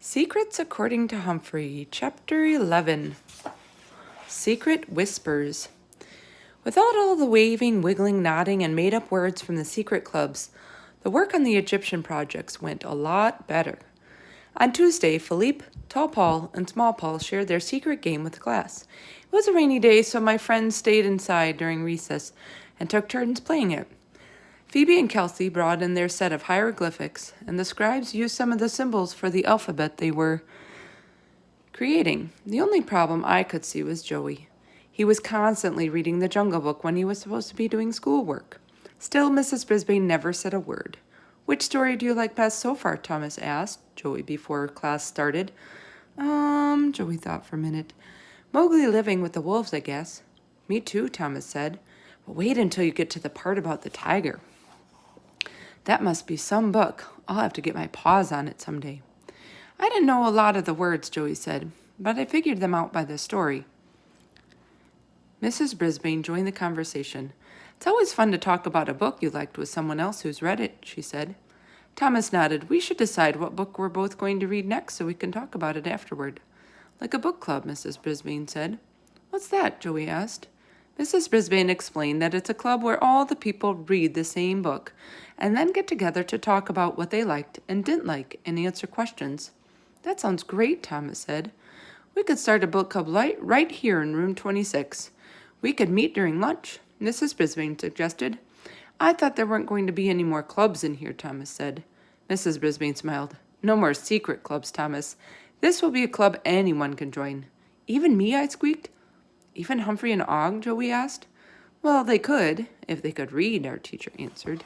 Secrets According to Humphrey, Chapter 11. Secret Whispers. Without all the waving, wiggling, nodding, and made-up words from the secret clubs, the work on the Egyptian projects went a lot better. On Tuesday, Philippe, Tall Paul, and Small Paul shared their secret game with the class. It was a rainy day, so my friends stayed inside during recess and took turns playing it. Phoebe and Kelsey brought in their set of hieroglyphics, and the scribes used some of the symbols for the alphabet they were creating. The only problem I could see was Joey. He was constantly reading the Jungle Book when he was supposed to be doing schoolwork. Still, Mrs. Brisbane never said a word. "Which story do you like best so far?" Thomas asked Joey before class started. Joey thought for a minute. "Mowgli living with the wolves, I guess." "Me too," Thomas said. "But wait until you get to the part about the tiger. That must be some book. I'll have to get my paws on it someday." "I didn't know a lot of the words," Joey said, "but I figured them out by the story." Mrs. Brisbane joined the conversation. "It's always fun to talk about a book you liked with someone else who's read it," she said. Thomas nodded. "We should decide what book we're both going to read next so we can talk about it afterward." "Like a book club," Mrs. Brisbane said. "What's that?" Joey asked. Mrs. Brisbane explained that it's a club where all the people read the same book and then get together to talk about what they liked and didn't like and answer questions. "That sounds great," Thomas said. "We could start a book club right here in room 26. We could meet during lunch," Mrs. Brisbane suggested. "I thought there weren't going to be any more clubs in here," Thomas said. Mrs. Brisbane smiled. "No more secret clubs, Thomas. This will be a club anyone can join." "Even me?" I squeaked. "Even Humphrey and Og?" Joey asked. "Well, they could, if they could read," our teacher answered.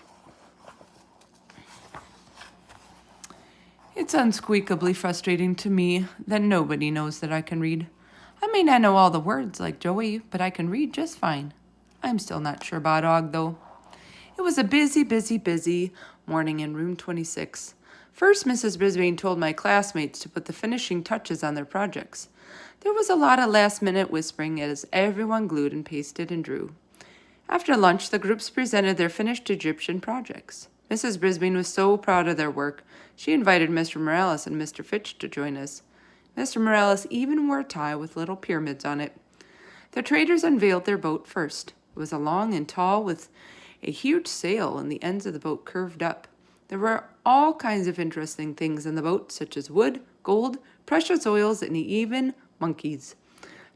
It's unsqueakably frustrating to me that nobody knows that I can read. I may not know all the words like Joey, but I can read just fine. I'm still not sure about Og, though. It was a busy morning in room 26. First, Mrs. Brisbane told my classmates to put the finishing touches on their projects. There was a lot of last-minute whispering as everyone glued and pasted and drew. After lunch, the groups presented their finished Egyptian projects. Mrs. Brisbane was so proud of their work, she invited Mr. Morales and Mr. Fitch to join us. Mr. Morales even wore a tie with little pyramids on it. The traders unveiled their boat first. It was long and tall with a huge sail, and the ends of the boat curved up. There were all kinds of interesting things in the boat, such as wood, gold, precious oils, and even monkeys.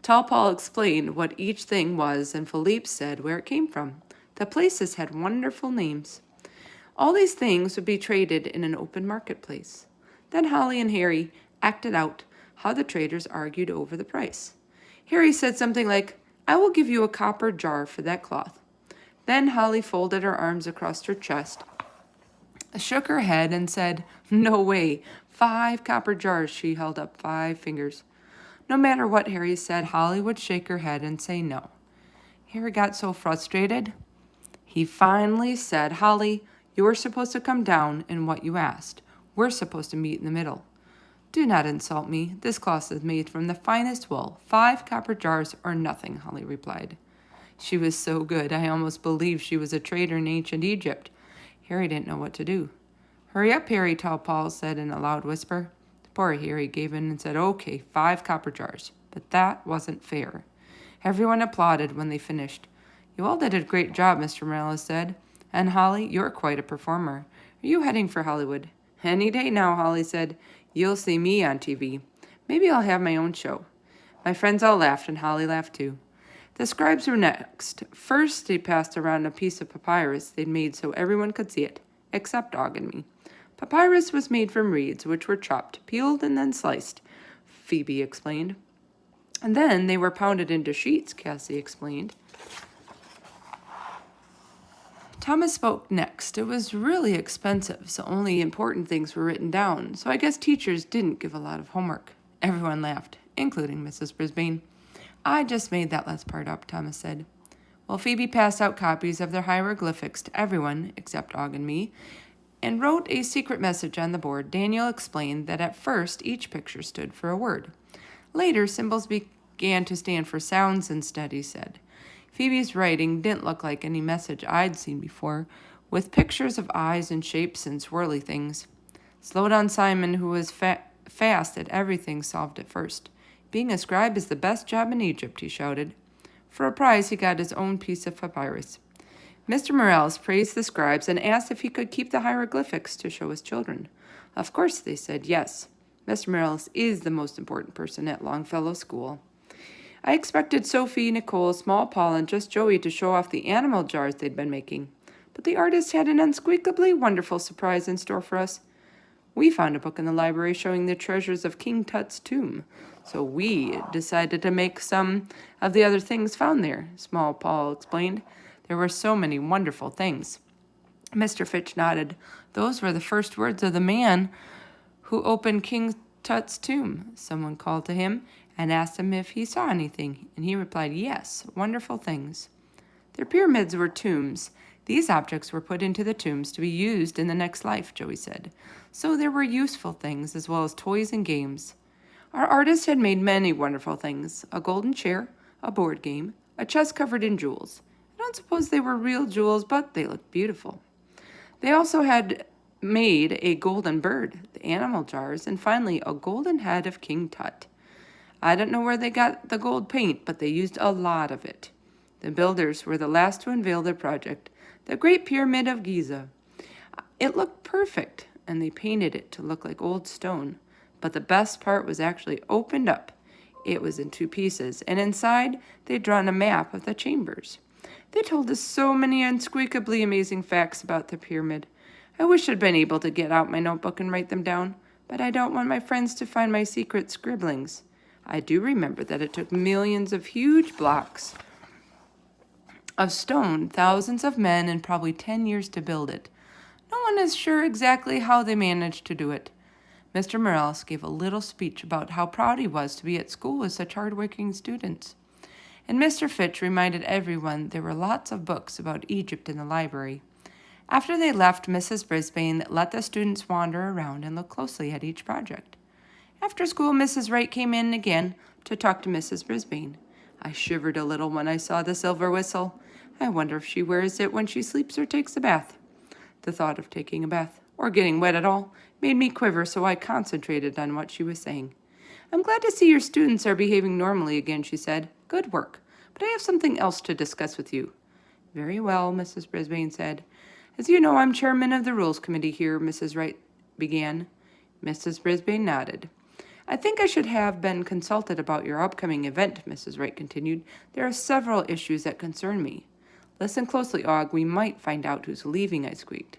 Tall Paul explained what each thing was, and Philippe said where it came from. The places had wonderful names. All these things would be traded in an open marketplace. Then Holly and Harry acted out how the traders argued over the price. Harry said something like, "I will give you a copper jar for that cloth." Then Holly folded her arms across her chest, shook her head, and said, "No way, 5 copper jars." She held up 5 fingers. No matter what Harry said, Holly would shake her head and say no. Harry got so frustrated, he finally said, "Holly, you're supposed to come down in what you asked. We're supposed to meet in the middle." "Do not insult me. This cloth is made from the finest wool. 5 copper jars or nothing," Holly replied. She was so good, I almost believed she was a trader in ancient Egypt. Harry didn't know what to do. "Hurry up, Harry," Tall Paul said in a loud whisper. Poor Harry gave in and said, "Okay, 5 copper jars." But that wasn't fair. Everyone applauded when they finished. "You all did a great job," Mr. Morales said. "And Holly, you're quite a performer. Are you heading for Hollywood?" "Any day now," Holly said. "You'll see me on TV. Maybe I'll have my own show." My friends all laughed, and Holly laughed too. The scribes were next. First, they passed around a piece of papyrus they'd made so everyone could see it, except Og and me. Papyrus was made from reeds, which were chopped, peeled, and then sliced, Phoebe explained. "And then they were pounded into sheets," Cassie explained. Thomas spoke next. It was really expensive, so only important things were written down, so I guess teachers didn't give a lot of homework. Everyone laughed, including Mrs. Brisbane. "I just made that last part up," Thomas said. Well, Phoebe passed out copies of their hieroglyphics to everyone, except Og and me, and wrote a secret message on the board. Daniel explained that at first each picture stood for a word. Later, symbols began to stand for sounds instead, he said. Phoebe's writing didn't look like any message I'd seen before, with pictures of eyes and shapes and swirly things. Slow down Simon, who was fast at everything solved at first. Being a scribe is the best job in Egypt, he shouted. For a prize, he got his own piece of papyrus. Mr. Morales praised the scribes and asked if he could keep the hieroglyphics to show his children. Of course, they said yes. Mr. Morales is the most important person at Longfellow School. I expected Sophie, Nicole, Small Paul, and just Joey to show off the animal jars they'd been making. But the artist had an unspeakably wonderful surprise in store for us. We found a book in the library showing the treasures of King Tut's tomb, so we decided to make some of the other things found there, Small Paul explained. There were so many wonderful things. Mr. Fitch nodded. Those were the first words of the man who opened King Tut's tomb. Someone called to him and asked him if he saw anything, and he replied, yes, wonderful things. Their pyramids were tombs. These objects were put into the tombs to be used in the next life, Joey said. So there were useful things as well as toys and games. Our artist had made many wonderful things, a golden chair, a board game, a chest covered in jewels. I don't suppose they were real jewels, but they looked beautiful. They also had made a golden bird, the animal jars, and finally a golden head of King Tut. I don't know where they got the gold paint, but they used a lot of it. The builders were the last to unveil their project, the Great Pyramid of Giza. It looked perfect, and they painted it to look like old stone. But the best part was actually opened up. It was in two pieces, and inside they'd drawn a map of the chambers. They told us so many unspeakably amazing facts about the pyramid. I wish I'd been able to get out my notebook and write them down, but I don't want my friends to find my secret scribblings. I do remember that it took millions of huge blocks of stone, thousands of men, and probably 10 years to build it. No one is sure exactly how they managed to do it. Mr. Morales gave a little speech about how proud he was to be at school with such hard-working students. And Mr. Fitch reminded everyone there were lots of books about Egypt in the library. After they left, Mrs. Brisbane let the students wander around and look closely at each project. After school, Mrs. Wright came in again to talk to Mrs. Brisbane. I shivered a little when I saw the silver whistle. I wonder if she wears it when she sleeps or takes a bath. The thought of taking a bath, or getting wet at all, made me quiver, so I concentrated on what she was saying. I'm glad to see your students are behaving normally again, she said. Good work, but I have something else to discuss with you. Very well, Mrs. Brisbane said. As you know, I'm chairman of the Rules Committee here, Mrs. Wright began. Mrs. Brisbane nodded. I think I should have been consulted about your upcoming event, Mrs. Wright continued. There are several issues that concern me. Listen closely, Og. We might find out who's leaving, I squeaked.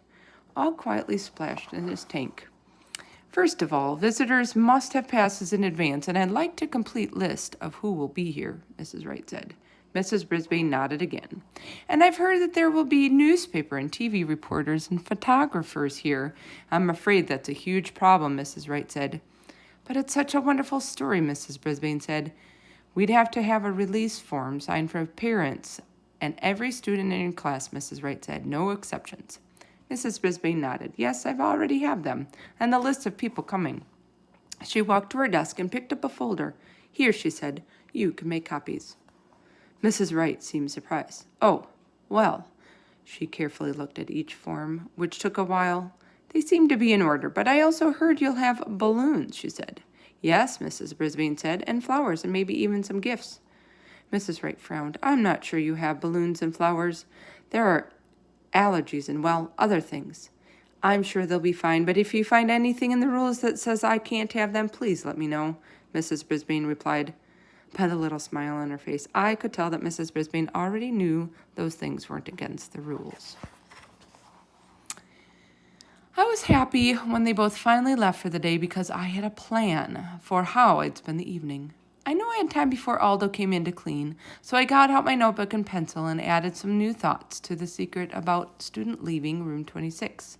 Og quietly splashed in his tank. First of all, visitors must have passes in advance, and I'd like a complete list of who will be here, Mrs. Wright said. Mrs. Brisbane nodded again. And I've heard that there will be newspaper and TV reporters and photographers here. I'm afraid that's a huge problem, Mrs. Wright said. But it's such a wonderful story, Mrs. Brisbane said. We'd have to have a release form signed for parents and every student in your class, Mrs. Wright said. No exceptions. Mrs. Brisbane nodded. Yes, I've already have them, and the list of people coming. She walked to her desk and picked up a folder. Here, she said, you can make copies. Mrs. Wright seemed surprised. Oh, well. She carefully looked at each form, which took a while. They seem to be in order, but I also heard you'll have balloons, she said. Yes, Mrs. Brisbane said, and flowers, and maybe even some gifts. Mrs. Wright frowned. I'm not sure you have balloons and flowers. There are allergies and, well, other things. I'm sure they'll be fine, but if you find anything in the rules that says I can't have them, please let me know, Mrs. Brisbane replied. By the little smile on her face, I could tell that Mrs. Brisbane already knew those things weren't against the rules. I was happy when they both finally left for the day because I had a plan for how I'd spend the evening. I knew I had time before Aldo came in to clean, so I got out my notebook and pencil and added some new thoughts to the secret about student leaving room 26.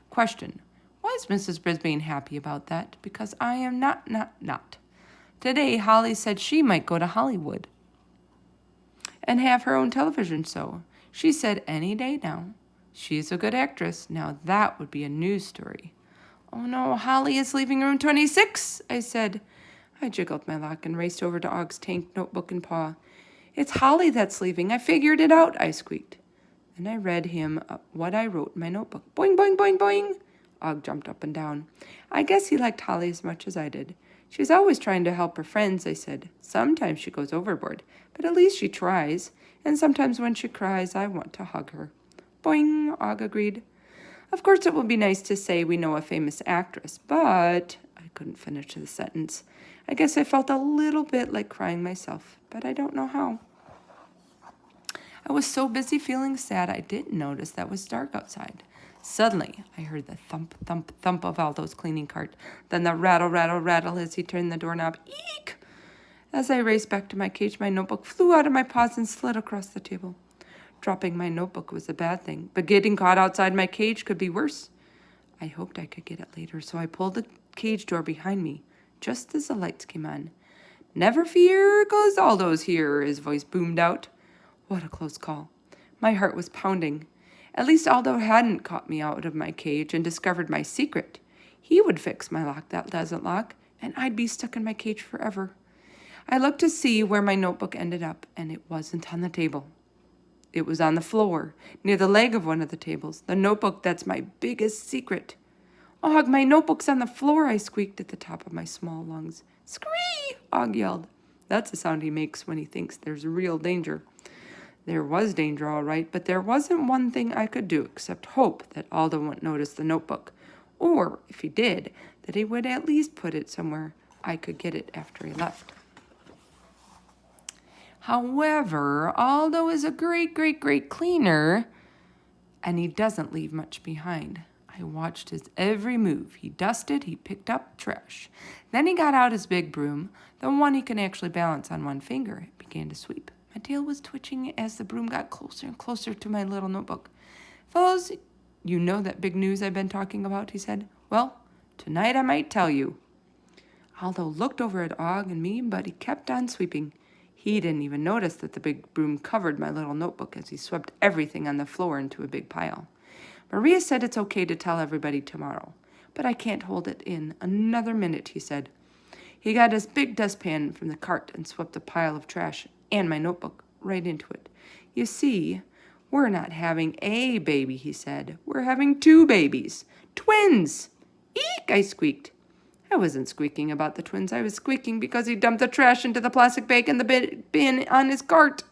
Question: why is Mrs. Brisbane happy about that? Because I am not. Today, Holly said she might go to Hollywood and have her own television show. She said any day now. She's a good actress. Now that would be a news story. Oh no, Holly is leaving room 26, I said. I jiggled my lock and raced over to Og's tank, notebook in paw. It's Holly that's leaving. I figured it out, I squeaked. Then I read him what I wrote in my notebook. Boing, boing, boing, boing. Og jumped up and down. I guess he liked Holly as much as I did. She's always trying to help her friends, I said. Sometimes she goes overboard, but at least she tries. And sometimes when she cries, I want to hug her. Boing, Og agreed. Of course it would be nice to say we know a famous actress, but I couldn't finish the sentence. I guess I felt a little bit like crying myself, but I don't know how. I was so busy feeling sad I didn't notice that it was dark outside. Suddenly, I heard the thump, thump, thump of Aldo's cleaning cart, then the rattle, rattle, rattle as he turned the doorknob. Eek! As I raced back to my cage, my notebook flew out of my paws and slid across the table. Dropping my notebook was a bad thing, but getting caught outside my cage could be worse. I hoped I could get it later, so I pulled the cage door behind me, just as the lights came on. Never fear, 'cause Aldo's here, his voice boomed out. What a close call. My heart was pounding. At least Aldo hadn't caught me out of my cage and discovered my secret. He would fix my lock that doesn't lock, and I'd be stuck in my cage forever. I looked to see where my notebook ended up, and it wasn't on the table. It was on the floor, near the leg of one of the tables, the notebook that's my biggest secret. Og, my notebook's on the floor, I squeaked at the top of my small lungs. Scree! Og yelled. That's the sound he makes when he thinks there's real danger. There was danger, all right, but there wasn't one thing I could do except hope that Aldo wouldn't notice the notebook. Or, if he did, that he would at least put it somewhere I could get it after he left. However, Aldo is a great, great, great cleaner, and he doesn't leave much behind. I watched his every move. He dusted, he picked up trash. Then he got out his big broom, the one he can actually balance on one finger, and began to sweep. My tail was twitching as the broom got closer and closer to my little notebook. Fellows, you know that big news I've been talking about, he said. Well, tonight I might tell you. Aldo looked over at Og and me, but he kept on sweeping. He didn't even notice that the big broom covered my little notebook as he swept everything on the floor into a big pile. Maria said it's okay to tell everybody tomorrow, but I can't hold it in another minute, he said. He got his big dustpan from the cart and swept a pile of trash and my notebook right into it. You see, we're not having a baby, he said. We're having 2 babies. Twins! Eek! I squeaked. I wasn't squeaking about the twins. I was squeaking because he dumped the trash into the plastic bag in the bin on his cart.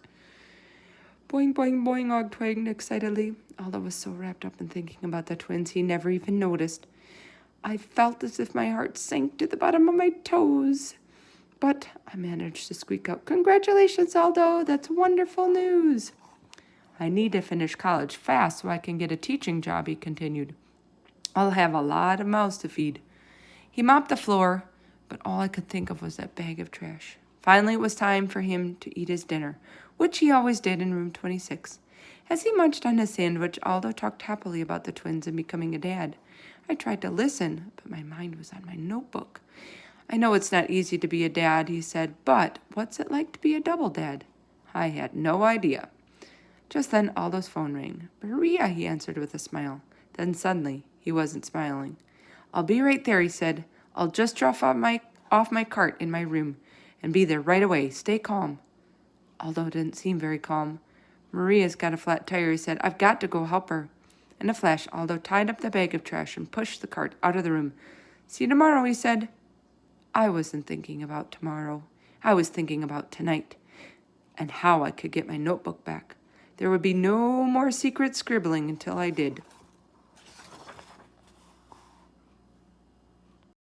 Boing, boing, boing, Og twagged excitedly. Aldo was so wrapped up in thinking about the twins he never even noticed. I felt as if my heart sank to the bottom of my toes. But I managed to squeak out, Congratulations, Aldo. That's wonderful news. I need to finish college fast so I can get a teaching job, he continued. I'll have a lot of mouths to feed. He mopped the floor, but all I could think of was that bag of trash. Finally, it was time for him to eat his dinner, which he always did in room 26. As he munched on his sandwich, Aldo talked happily about the twins and becoming a dad. I tried to listen, but my mind was on my notebook. I know it's not easy to be a dad, he said, but what's it like to be a double dad? I had no idea. Just then, Aldo's phone rang. Maria, he answered with a smile. Then suddenly, he wasn't smiling. I'll be right there, he said. I'll just drop off my cart in my room and be there right away. Stay calm. Aldo didn't seem very calm. Maria's got a flat tire, he said. I've got to go help her. In a flash, Aldo tied up the bag of trash and pushed the cart out of the room. See you tomorrow, he said. I wasn't thinking about tomorrow. I was thinking about tonight and how I could get my notebook back. There would be no more secret scribbling until I did.